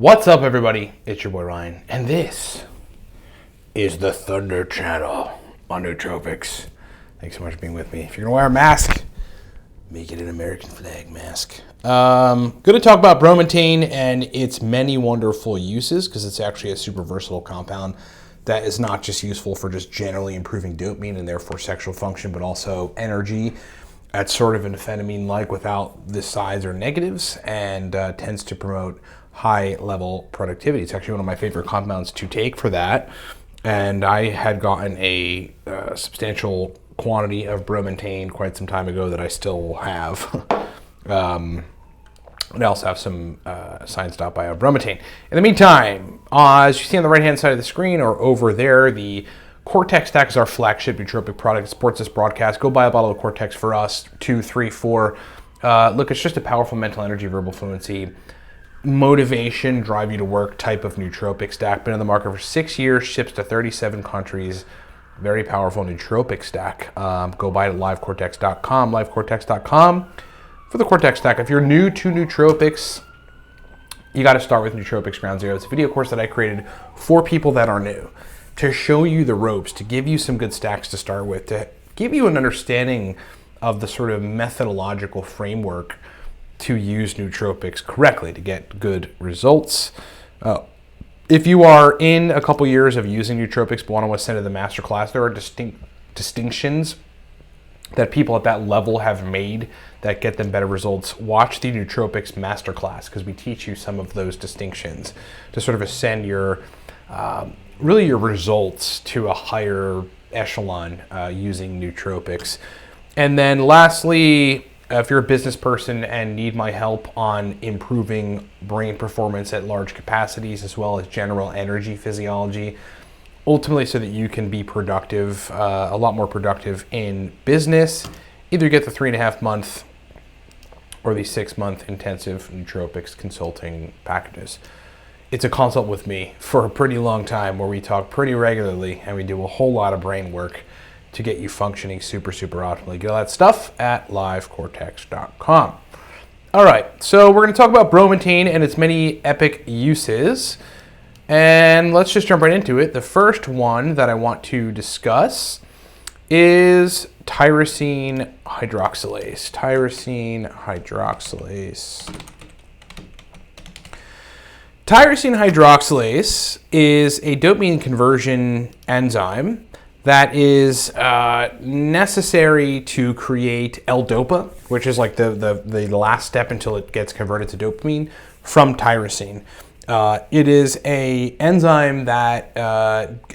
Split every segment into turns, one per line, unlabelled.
What's up, everybody? It's your boy Ryan, and this is the Thunder Channel on Nootropics. Thanks so much for being with me. If you're gonna wear a mask, make it an American flag mask. Going to talk about Bromantane and its many wonderful uses, because it's actually a super versatile compound that is not just useful for just generally improving dopamine and therefore sexual function, but also energy at sort of an amphetamine-like without the sides or negatives, and tends to promote high-level productivity. It's actually one of my favorite compounds to take for that, and I had gotten a substantial quantity of Bromantane quite some time ago that I still have. And I also have some signed stop by Bromantane. In the meantime, as you see on the right-hand side of the screen or over there, the Cortex Stack is our flagship nootropic product. It supports this broadcast. Go buy a bottle of Cortex for us, 2, 3, 4. Look, it's just a powerful mental energy, verbal fluency, motivation, drive you to work type of nootropic stack. Been in the market for 6 years, ships to 37 countries. Very powerful nootropic stack. Go buy it at livecortex.com, livecortex.com for the Cortex stack. If you're new to nootropics, you got to start with Nootropics Ground Zero. It's a video course that I created for people that are new, to show you the ropes, to give you some good stacks to start with, to give you an understanding of the sort of methodological framework to use nootropics correctly to get good results. If you are in a couple years of using nootropics but want to ascend to the masterclass, there are distinctions that people at that level have made that get them better results. Watch the Nootropics Masterclass, because we teach you some of those distinctions to sort of ascend your really your results to a higher echelon using nootropics. And then lastly, if you're a business person and need my help on improving brain performance at large capacities, as well as general energy physiology, ultimately so that you can be productive, a lot more productive in business, either get the 3.5 month or the 6-month intensive nootropics consulting packages. It's a consult with me for a pretty long time where we talk pretty regularly and we do a whole lot of brain work to get you functioning super optimally. Get all that stuff at livecortex.com. All right, so we're going to talk about Bromantane and its many epic uses. And let's just jump right into it. The first one that I want to discuss is tyrosine hydroxylase. Tyrosine hydroxylase. Tyrosine hydroxylase is a dopamine conversion enzyme that is necessary to create L-Dopa, which is like the last step until it gets converted to dopamine from tyrosine. It is an enzyme that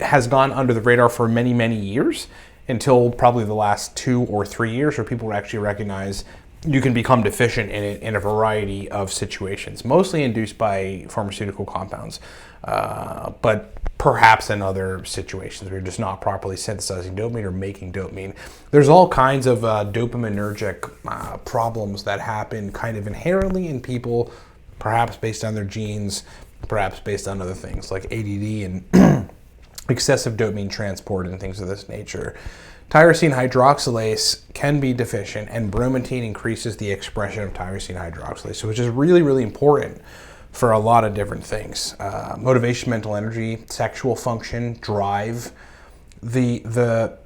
has gone under the radar for many years, until probably the last 2 or 3 years, where people would actually recognize you can become deficient in it in a variety of situations, mostly induced by pharmaceutical compounds, but perhaps in other situations where you're just not properly synthesizing dopamine or making dopamine. There's all kinds of dopaminergic problems that happen kind of inherently in people, perhaps based on their genes, perhaps based on other things like ADD and excessive dopamine transport and things of this nature. Tyrosine hydroxylase can be deficient, and Bromantane increases the expression of tyrosine hydroxylase, which is really important for a lot of different things. Motivation, mental energy, sexual function, drive, the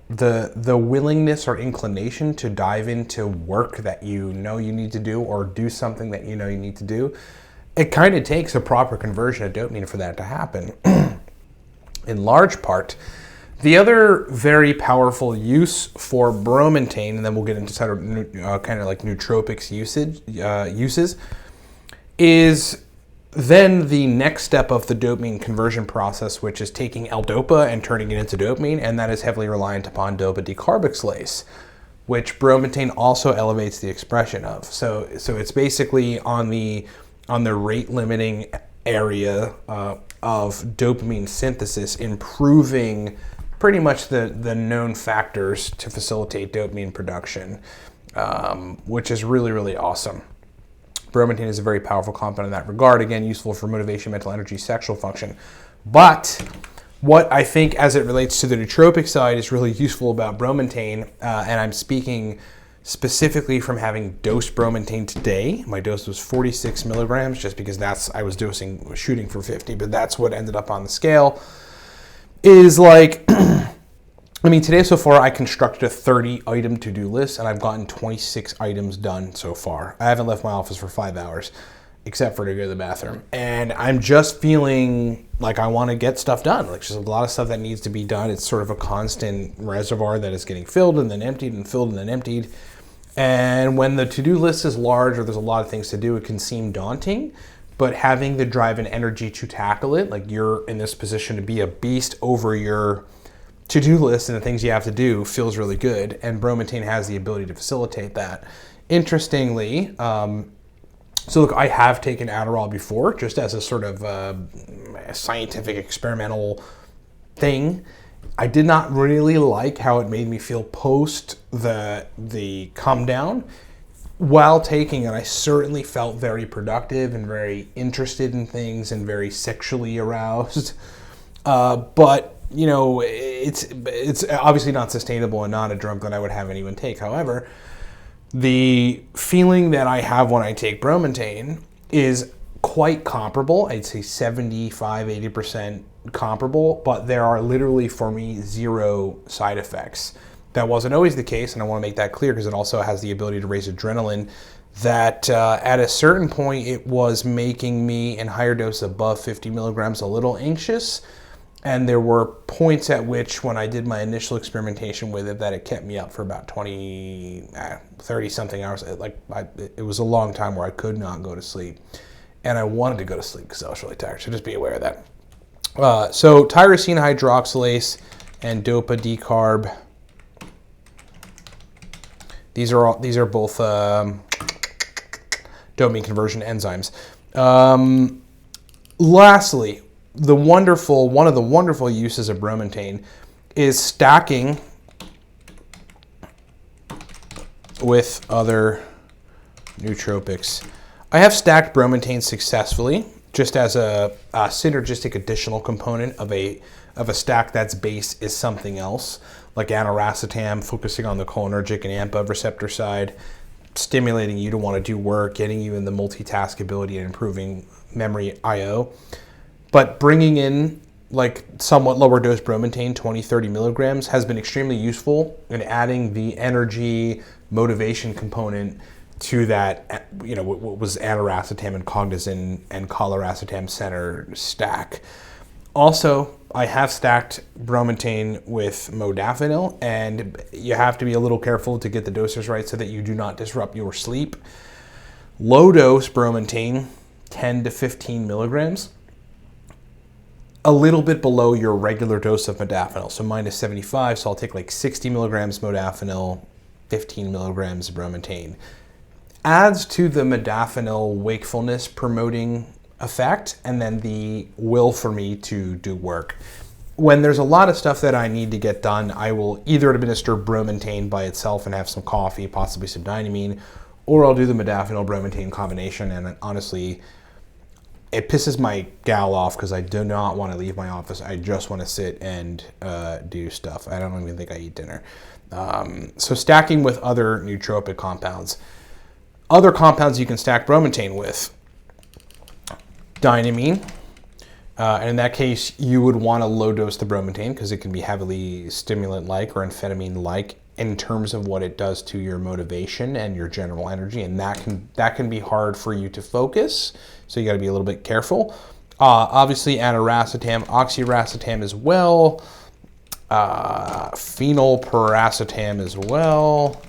willingness or inclination to dive into work that you know you need to do, or do something that you know you need to do. It kind of takes a proper conversion of dopamine for that to happen, in large part. The other very powerful use for Bromantane, and then we'll get into kind of like nootropics uses, is then the next step of the dopamine conversion process, which is taking L-Dopa and turning it into dopamine, and that is heavily reliant upon dopa decarboxylase, which Bromantane also elevates the expression of. So it's basically on the rate limiting area of dopamine synthesis, improving pretty much the known factors to facilitate dopamine production, which is really awesome. Bromantane is a very powerful compound in that regard. Again, useful for motivation, mental energy, sexual function. But what I think as it relates to the nootropic side is really useful about Bromantane, and I'm speaking specifically from having dosed Bromantane today. My dose was 46 milligrams, just because I was shooting for 50, but that's what ended up on the scale. Is like, I mean, today so far I constructed a 30 item to-do list, and I've gotten 26 items done so far. I haven't left my office for 5 hours, except for to go to the bathroom. And I'm just feeling like I want to get stuff done. Like, there's a lot of stuff that needs to be done. It's sort of a constant reservoir that is getting filled and then emptied and filled and then emptied. And when the to-do list is large or there's a lot of things to do, it can seem daunting. But having the drive and energy to tackle it, like you're in this position to be a beast over your to-do list and the things you have to do, feels really good. And Bromantane has the ability to facilitate that. Interestingly, so look, I have taken Adderall before, just as a sort of a scientific experimental thing. I did not really like how it made me feel post the come down. While taking it, I certainly felt very productive and very interested in things and very sexually aroused. But you know, it's obviously not sustainable and not a drug that I would have anyone take. However, the feeling that I have when I take Bromantane is quite comparable. I'd say 75, 80% comparable, but there are literally, for me, 0 side effects. That wasn't always the case, and I want to make that clear because it also has the ability to raise adrenaline that at a certain point it was making me, in higher dose above 50 milligrams, a little anxious. And there were points at which, when I did my initial experimentation with it, that it kept me up for about 30-something hours. It was a long time where I could not go to sleep. And I wanted to go to sleep because I was really tired, so just be aware of that. So tyrosine hydroxylase and dopa decarb. These are both dopamine conversion enzymes. Lastly, one of the wonderful uses of Bromantane is stacking with other nootropics. I have stacked Bromantane successfully, just as a synergistic additional component of a stack that's base is something else, like aniracetam, focusing on the cholinergic and AMPA receptor side, stimulating you to want to do work, getting you in the multitask ability and improving memory I/O. But bringing in like somewhat lower dose Bromantane, 20, 30 milligrams, has been extremely useful in adding the energy motivation component to that, you know, what was aniracetam and cognizin and coliracetam center stack. Also, I have stacked Bromantane with modafinil, and you have to be a little careful to get the doses right so that you do not disrupt your sleep. Low dose Bromantane, 10 to 15 milligrams, a little bit below your regular dose of modafinil. So mine is 75, so I'll take like 60 milligrams modafinil, 15 milligrams Bromantane. Adds to the modafinil wakefulness promoting effect, and then the will for me to do work. When there's a lot of stuff that I need to get done, I will either administer Bromantane by itself and have some coffee, possibly some dynamine, or I'll do the modafinil Bromantane combination. And honestly, it pisses my gal off because I do not want to leave my office. I just want to sit and do stuff. I don't even think I eat dinner. So stacking with other nootropic compounds. Other compounds you can stack Bromantane with: dynamine. And in that case, you would want to low dose the Bromantane because it can be heavily stimulant-like or amphetamine-like in terms of what it does to your motivation and your general energy, and that can be hard for you to focus. So you got to be a little bit careful. Obviously, aniracetam, oxiracetam as well, phenylpiracetam as well.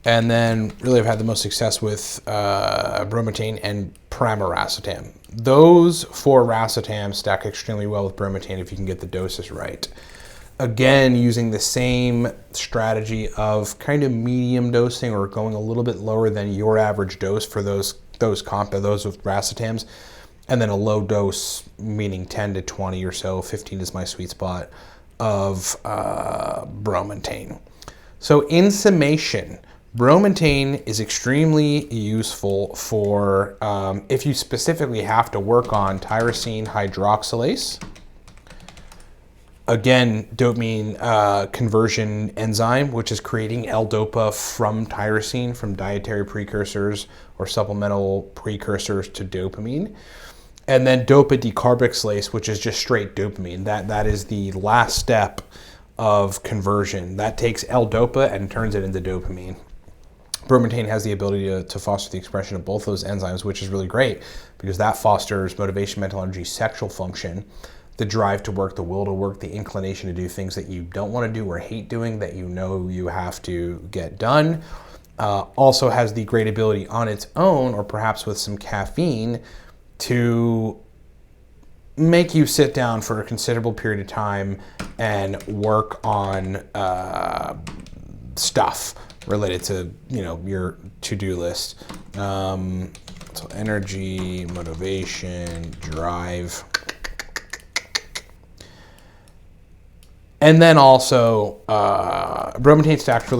And then really I've had the most success with Bromantane and pramiracetam. Those 4 racetams stack extremely well with Bromantane if you can get the doses right. Again, using the same strategy of kind of medium dosing or going a little bit lower than your average dose for those with racetams, and then a low dose, meaning 10 to 20 or so, 15 is my sweet spot, of Bromantane. So in summation, Bromantane is extremely useful for if you specifically have to work on tyrosine hydroxylase, Again, dopamine conversion enzyme, which is creating L-DOPA from tyrosine, from dietary precursors or supplemental precursors to dopamine. And then dopa decarboxylase, which is just straight dopamine. That is the last step of conversion. That takes L-DOPA and turns it into dopamine. Bromantane has the ability to foster the expression of both those enzymes, which is really great because that fosters motivation, mental energy, sexual function, the drive to work, the will to work, the inclination to do things that you don't want to do or hate doing that you know you have to get done. Also has the great ability on its own, or perhaps with some caffeine, to make you sit down for a considerable period of time and work on stuff related to, you know, your to-do list. So energy, motivation, drive. And then also, bromantane stacks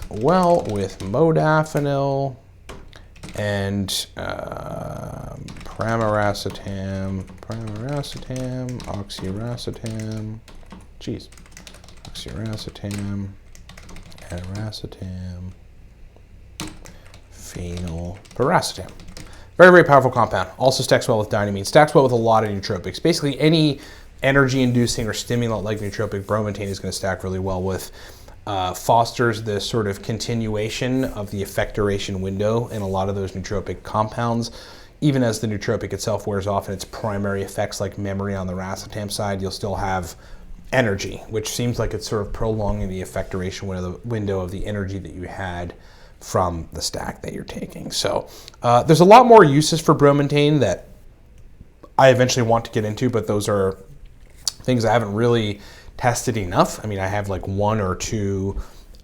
well with modafinil and pramiracetam, oxiracetam, atiracetam, phenylpiracetam. Very, very powerful compound. Also stacks well with dynamine. Stacks well with a lot of nootropics. Basically, any energy-inducing or stimulant like nootropic, bromantane is going to stack really well with. Fosters the sort of continuation of the effectoration window in a lot of those nootropic compounds. Even as the nootropic itself wears off in its primary effects like memory on the racetam side, you'll still have energy, which seems like it's sort of prolonging the effectoration window of the energy that you had from the stack that you're taking. So there's a lot more uses for bromantane that I eventually want to get into, but those are things I haven't really tested enough. I mean, I have like one or two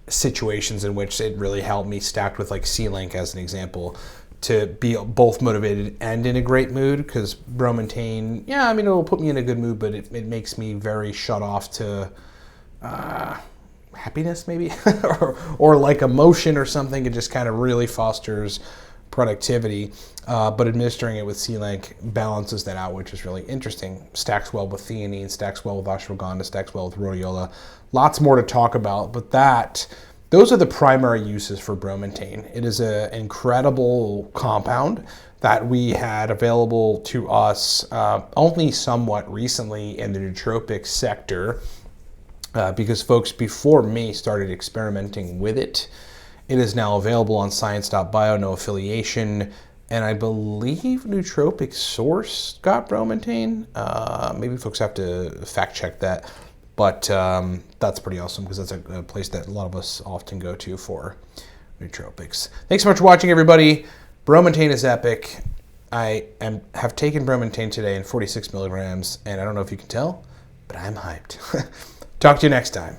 situations in which it really helped me, stacked with like C-Link as an example, to be both motivated and in a great mood, because bromantane, yeah, I mean, it'll put me in a good mood, but it makes me very shut off to happiness maybe, or like emotion or something. It just kind of really fosters productivity, but administering it with C-Link balances that out, which is really interesting. Stacks well with theanine, stacks well with ashwagandha, stacks well with rhodiola. Lots more to talk about, but those are the primary uses for bromantane. It is an incredible compound that we had available to us only somewhat recently in the nootropics sector, because folks before me started experimenting with it. It is now available on science.bio, no affiliation, and I believe Nootropics Source got bromantane. Maybe folks have to fact check that, but that's pretty awesome because that's a place that a lot of us often go to for nootropics. Thanks so much for watching, everybody. Bromantane is epic. I have taken bromantane today in 46 milligrams, and I don't know if you can tell, but I'm hyped. Talk to you next time.